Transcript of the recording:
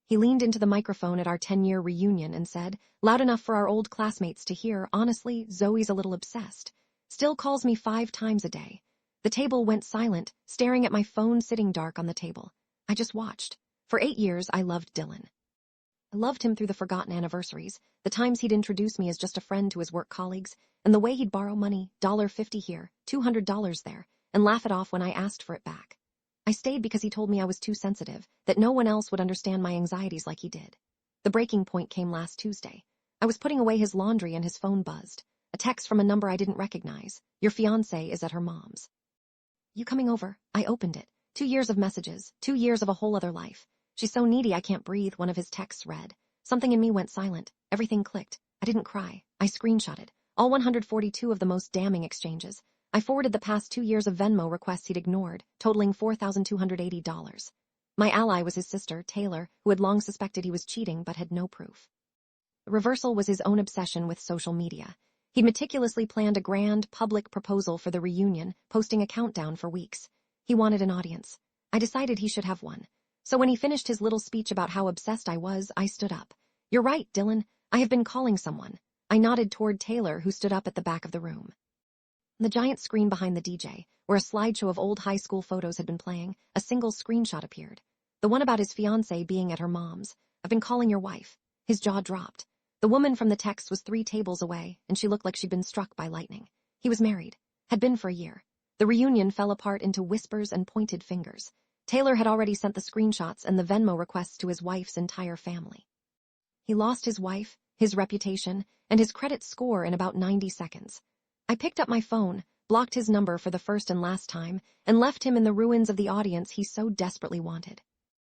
He leaned into the microphone at our 10-year reunion and said, loud enough for our old classmates to hear, honestly, Zoe's a little obsessed. Still calls me 5 times a day. The table went silent, staring at my phone sitting dark on the table. I just watched. For 8 years, I loved Dylan. I loved him through the forgotten anniversaries, the times he'd introduce me as just a friend to his work colleagues, and the way he'd borrow money, $50 here, $200 there, and laugh it off when I asked for it back. I stayed because he told me I was too sensitive, that no one else would understand my anxieties like he did. The breaking point came last Tuesday. I was putting away his laundry and his phone buzzed. A text from a number I didn't recognize. Your fiancé is at her mom's. You coming over? I opened it. 2 years of messages, 2 years of a whole other life. She's so needy I can't breathe, one of his texts read. Something in me went silent. Everything clicked. I didn't cry. I screenshotted. All 142 of the most damning exchanges. I forwarded the past 2 years of Venmo requests he'd ignored, totaling $4,280. My ally was his sister, Taylor, who had long suspected he was cheating but had no proof. The reversal was his own obsession with social media. He'd meticulously planned a grand, public proposal for the reunion, posting a countdown for weeks. He wanted an audience. I decided he should have one. So when he finished his little speech about how obsessed I was, I stood up. You're right, Dylan. I have been calling someone. I nodded toward Taylor, who stood up at the back of the room. The giant screen behind the DJ, where a slideshow of old high school photos had been playing, a single screenshot appeared. The one about his fiancée being at her mom's. I've been calling your wife. His jaw dropped. The woman from the text was 3 tables away, and she looked like she'd been struck by lightning. He was married. Had been for a year. The reunion fell apart into whispers and pointed fingers. Taylor had already sent the screenshots and the Venmo requests to his wife's entire family. He lost his wife, his reputation, and his credit score in about 90 seconds. I picked up my phone, blocked his number for the first and last time, and left him in the ruins of the audience he so desperately wanted.